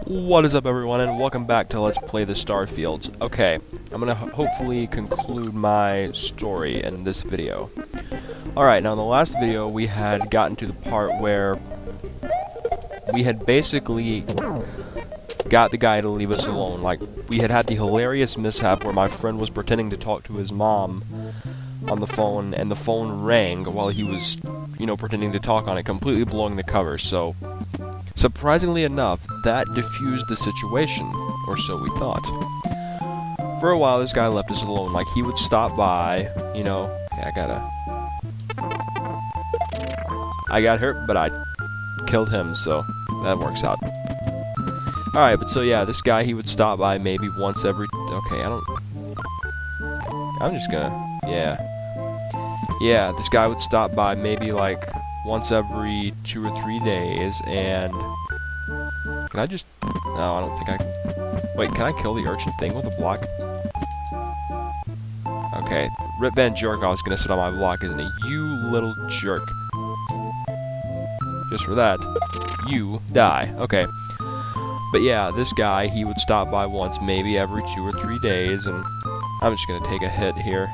What is up, everyone, and welcome back to Let's Play the Starfields. Okay, I'm gonna hopefully conclude my story in this video. Alright, now in the last video we had gotten to the part where we had basically got the guy to leave us alone. Like, we had the hilarious mishap where my friend was pretending to talk to his mom on the phone, and the phone rang while he was, pretending to talk on it, completely blowing the cover. So surprisingly enough, that diffused the situation, or so we thought. For a while, this guy left us alone. Like, he would stop by, I got hurt, but I killed him, so that works out. Alright, but so yeah, this guy, he would stop by maybe once every... Okay, I'm just gonna... Yeah, this guy would stop by maybe, like, once every 2 or 3 days, and... Can I just... No, I don't think I can... Wait, can I kill the urchin thing with a block? Okay, Rip Van Jerk is gonna sit on my block, isn't he? You little jerk. Just for that, you die. Okay. But yeah, this guy, he would stop by once, maybe every 2 or 3 days, and... I'm just gonna take a hit here.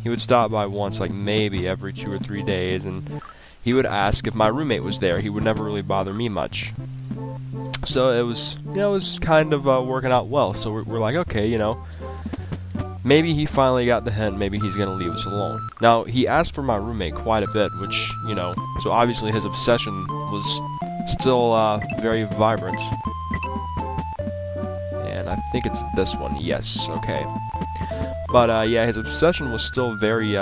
He would stop by once, like maybe every 2 or 3 days, and he would ask if my roommate was there. He would never really bother me much. So it was, it was kind of working out well. So we're like, okay, maybe he finally got the hint, maybe he's gonna leave us alone. Now, he asked for my roommate quite a bit, which, so obviously his obsession was still very vibrant. And I think it's this one, yes, okay. But, yeah, his obsession was still very,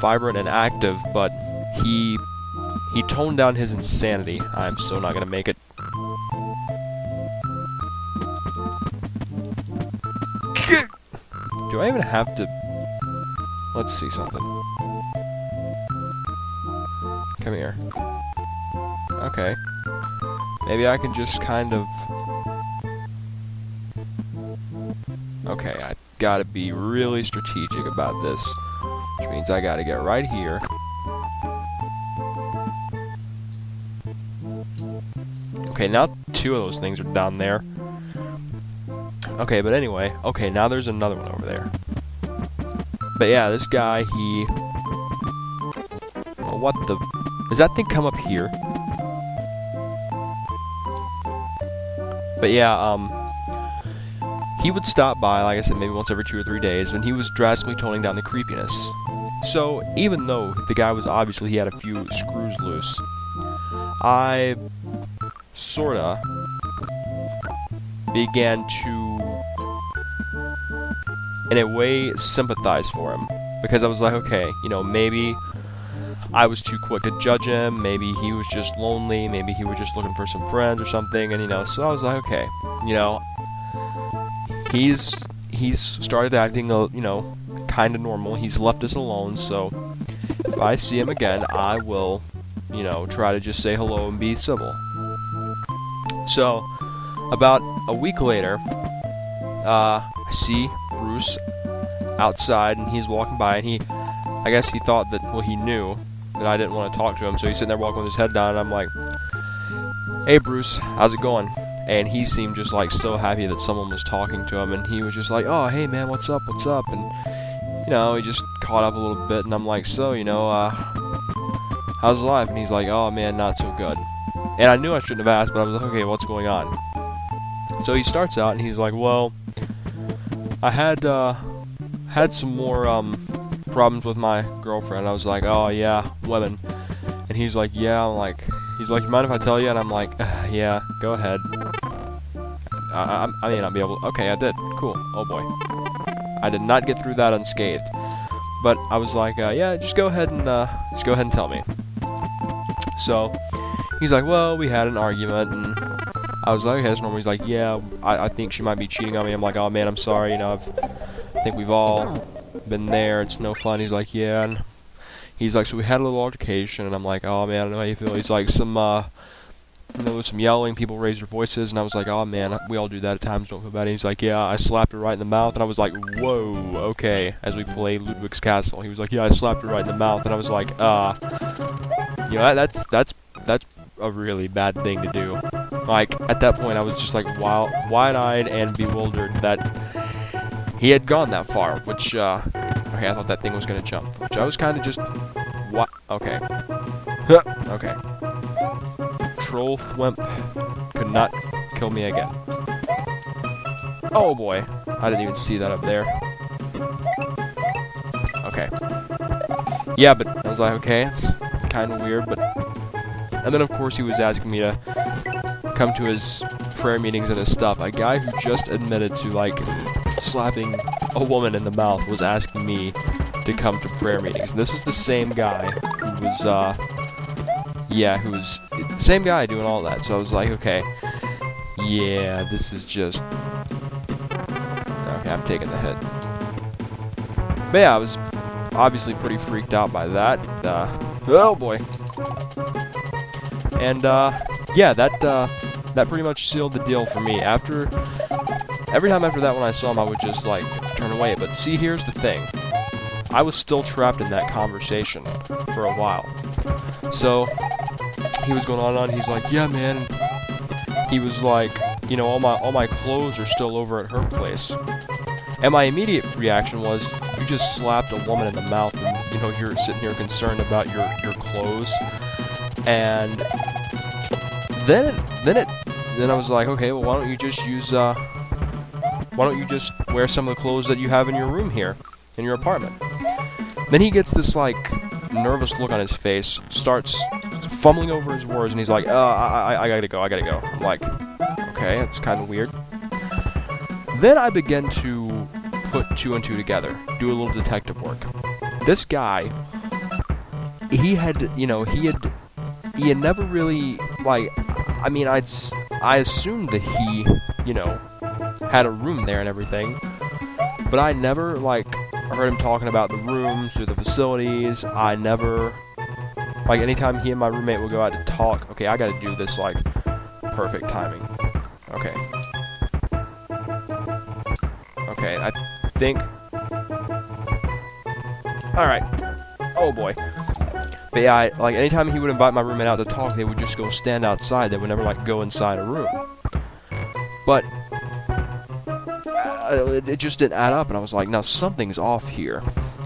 vibrant and active, but he toned down his insanity. I'm so not gonna make it. Do I even have to... Let's see something. Come here. Okay. Maybe I can just kind of... Okay, I gotta be really strategic about this, which means I gotta get right here. Okay, now 2 of those things are down there. Okay, but anyway, okay, now there's another one over there. But yeah, this guy, he... Well, what the... Does that thing come up here? But yeah, he would stop by, like I said, maybe once every 2 or 3 days, when he was drastically toning down the creepiness. So, even though the guy was obviously, he had a few screws loose, I sorta began to, in a way, sympathize for him. Because I was like, okay, maybe I was too quick to judge him, maybe he was just lonely, maybe he was just looking for some friends or something, and so I was like, okay, he's started acting, kind of normal. He's left us alone, so if I see him again, I will, try to just say hello and be civil. So, about a week later, I see Bruce outside, and he's walking by, and I guess he thought that, well, he knew that I didn't want to talk to him, so he's sitting there walking with his head down, and I'm like, hey, Bruce, how's it going? And he seemed just like so happy that someone was talking to him, and he was just like, oh, hey man, what's up, and, he just caught up a little bit, and I'm like, so, how's life? And he's like, oh man, not so good. And I knew I shouldn't have asked, but I was like, okay, what's going on? So he starts out, and he's like, well, I had some more, problems with my girlfriend. I was like, oh yeah, women. And he's like, yeah, he's like, you mind if I tell you? And I'm like, yeah, go ahead. I may not be able to... Okay, I did. Cool. Oh boy. I did not get through that unscathed. But I was like, yeah, just go ahead and tell me. So, he's like, well, we had an argument, and I was like, okay, that's normal. He's like, yeah, I think she might be cheating on me. I'm like, oh man, I'm sorry, I think we've all been there. It's no fun. He's like, yeah, and he's like, so we had a little altercation, and I'm like, oh man, I don't know how you feel. He's like, there was some yelling, people raised their voices, and I was like, oh man, we all do that at times, don't feel bad. And he's like, yeah, I slapped her right in the mouth, and I was like, whoa, okay, as we play Ludwig's Castle. He was like, yeah, I slapped her right in the mouth, and I was like, that's a really bad thing to do. Like, at that point, I was just like wide-eyed and bewildered that he had gone that far, which, okay, I thought that thing was gonna jump, which I was kind of just, what? Okay. Okay. Troll Thwimp could not kill me again. Oh boy, I didn't even see that up there. Okay. Yeah, but I was like, okay, it's kind of weird, but... And then, of course, he was asking me to come to his prayer meetings and his stuff. A guy who just admitted to, like, slapping a woman in the mouth was asking me to come to prayer meetings. And this is the same guy who was, yeah, who was... the same guy doing all that. So I was like, okay, yeah, this is just... Okay, I'm taking the hit. But yeah, I was obviously pretty freaked out by that. Oh boy. And, yeah, that pretty much sealed the deal for me. Every time after that when I saw him, I would just, like, turn away. But see, here's the thing. I was still trapped in that conversation for a while. So, he was going on and on, he's like, yeah, man. He was like, you know, all my clothes are still over at her place. And my immediate reaction was, you just slapped a woman in the mouth and, you know, you're sitting here concerned about your clothes. And then I was like, okay, well, why don't you just use, why don't you just wear some of the clothes that you have in your room here, in your apartment? Then he gets this, like, nervous look on his face, starts fumbling over his words, and he's like, I gotta go. I'm like, okay, that's kind of weird. Then I begin to put two and two together, do a little detective work. This guy, he had never really, like, I mean, I assumed that he, you know, had a room there and everything, but I never, like, heard him talking about the rooms or the facilities. I never, like, anytime he and my roommate would go out to talk, okay, I gotta do this, like, perfect timing. Okay. Okay, I think... Alright. Oh boy. But yeah, like, anytime he would invite my roommate out to talk, they would just go stand outside. They would never, like, go inside a room. But... it just didn't add up, and I was like, now something's off here.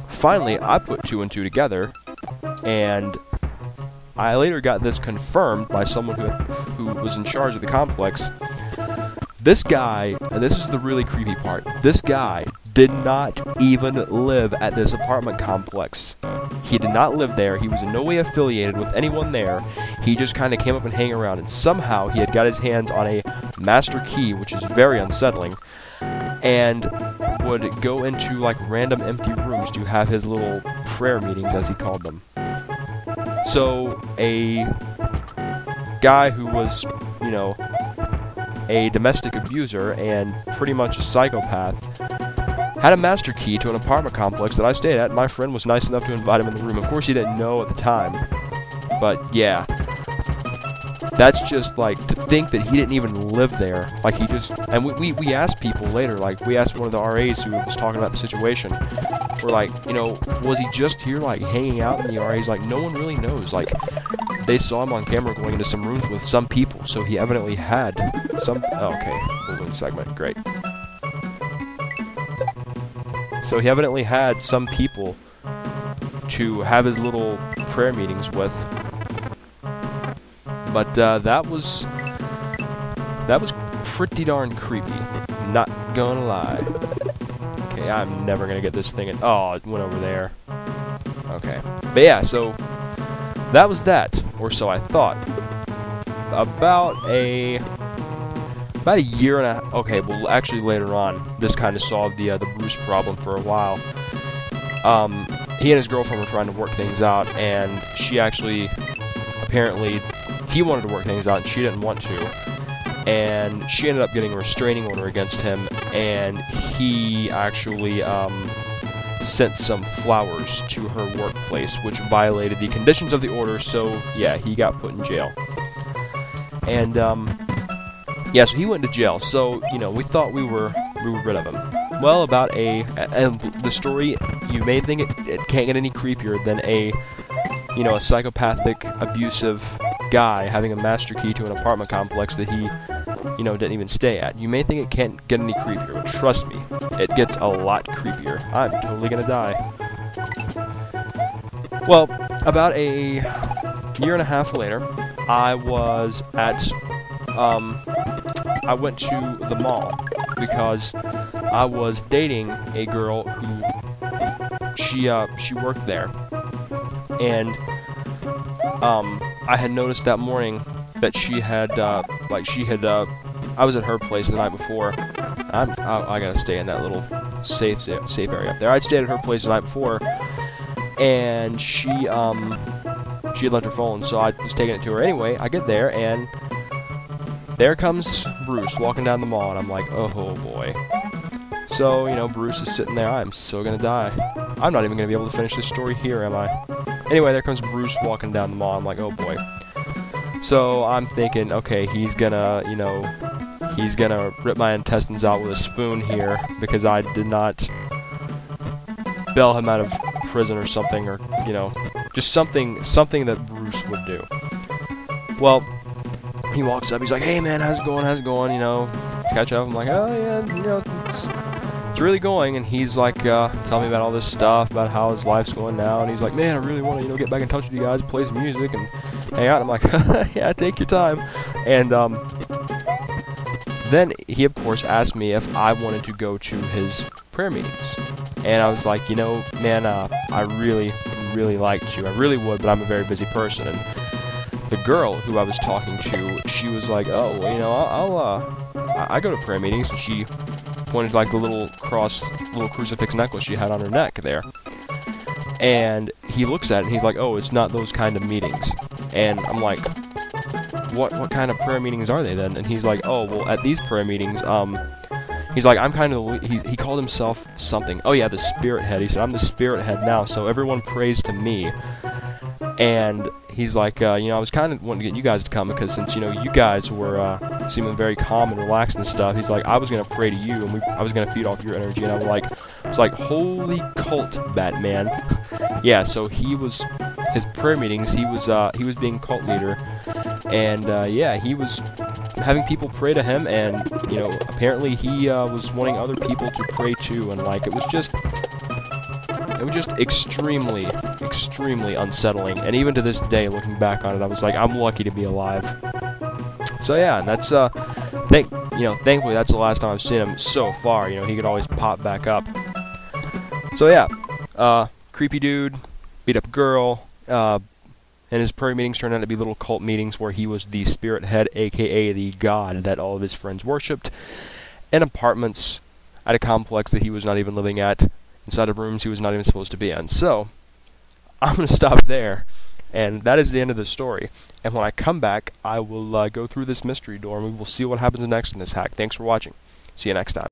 Finally, I put two and two together, and I later got this confirmed by someone who was in charge of the complex. This guy, and this is the really creepy part, this guy did not even live at this apartment complex. He did not live there. He was in no way affiliated with anyone there. He just kind of came up and hang around, and somehow he had got his hands on a master key, which is very unsettling, and would go into, like, random empty rooms to have his little prayer meetings, as he called them. So, a guy who was, you know, a domestic abuser and pretty much a psychopath had a master key to an apartment complex that I stayed at, and my friend was nice enough to invite him in the room. Of course, he didn't know at the time, but yeah. That's just, like, to think that he didn't even live there. Like, he just... And we asked people later, like, we asked one of the RAs who was talking about the situation. We're like, you know, was he just here, like, hanging out in the RAs? Like, no one really knows. Like, they saw him on camera going into some rooms with some people, so he evidently had some... Oh, okay, balloon segment, great. So he evidently had some people to have his little prayer meetings with. But that was pretty darn creepy, not gonna lie. Okay, I'm never gonna get this thing in... Oh, it went over there. Okay. But yeah, so that was that, or so I thought. About a year and a half... Okay, well, actually later on, this kind of solved the Bruce problem for a while. He and his girlfriend were trying to work things out, and she actually, apparently... He wanted to work things out, and she didn't want to. And she ended up getting a restraining order against him, and he actually sent some flowers to her workplace, which violated the conditions of the order, so yeah, he got put in jail. And, yeah, so he went to jail, so, you know, we thought we were rid of him. Well, and the story, you may think it can't get any creepier than a psychopathic, abusive guy having a master key to an apartment complex that he, you know, didn't even stay at. You may think it can't get any creepier, but trust me, it gets a lot creepier. I'm totally gonna die. Well, about a year and a half later, I was at, I went to the mall because I was dating a girl who, she worked there, and, I had noticed that morning that she had, I was at her place the night before. I gotta stay in that little safe area up there. I'd stayed at her place the night before, and she had left her phone, so I was taking it to her anyway. I get there, and there comes Bruce walking down the mall, and I'm like, oh boy. So, you know, Bruce is sitting there. I'm so gonna die. I'm not even gonna be able to finish this story here, am I? Anyway, there comes Bruce walking down the mall. I'm like, oh boy. So I'm thinking, okay, he's gonna, you know, he's gonna rip my intestines out with a spoon here because I did not bail him out of prison or something, or, you know, just something that Bruce would do. Well, he walks up, he's like, hey man, how's it going, you know, catch up. I'm like, oh yeah, you know, it's really going, and he's like, telling me about all this stuff, about how his life's going now, and he's like, man, I really want to, you know, get back in touch with you guys, play some music, and hang out. And I'm like, yeah, take your time. And, then he, of course, asked me if I wanted to go to his prayer meetings. And I was like, you know, man, I really liked you. I really would, but I'm a very busy person. And the girl who I was talking to, she was like, oh, well, you know, I go to prayer meetings. And she pointed to, like, the little crucifix necklace she had on her neck there. And he looks at it, and he's like, oh, it's not those kind of meetings. And I'm like, what kind of prayer meetings are they then? And he's like, oh, well, at these prayer meetings, he's like, I'm kind of the, he called himself something. Oh yeah, the spirit head. He said, I'm the spirit head now, so everyone prays to me. And he's like, you know, I was kind of wanting to get you guys to come because since, you know, you guys were seeming very calm and relaxed and stuff, he's like, I was going to pray to you, and I was going to feed off your energy. And I was like, holy cult, Batman. Yeah, so his prayer meetings, he was being cult leader. And, yeah, he was having people pray to him, and, you know, apparently he was wanting other people to pray too, and, like, it was just extremely, extremely unsettling. And even to this day, looking back on it, I was like, I'm lucky to be alive. So yeah, and that's, thankfully that's the last time I've seen him so far. You know, he could always pop back up. So yeah, creepy dude, beat up girl, and his prayer meetings turned out to be little cult meetings where he was the spirit head, aka the god that all of his friends worshipped, in apartments at a complex that he was not even living at, inside of rooms he was not even supposed to be in. So, I'm going to stop there, and that is the end of the story. And when I come back, I will go through this mystery door, and we will see what happens next in this hack. Thanks for watching. See you next time.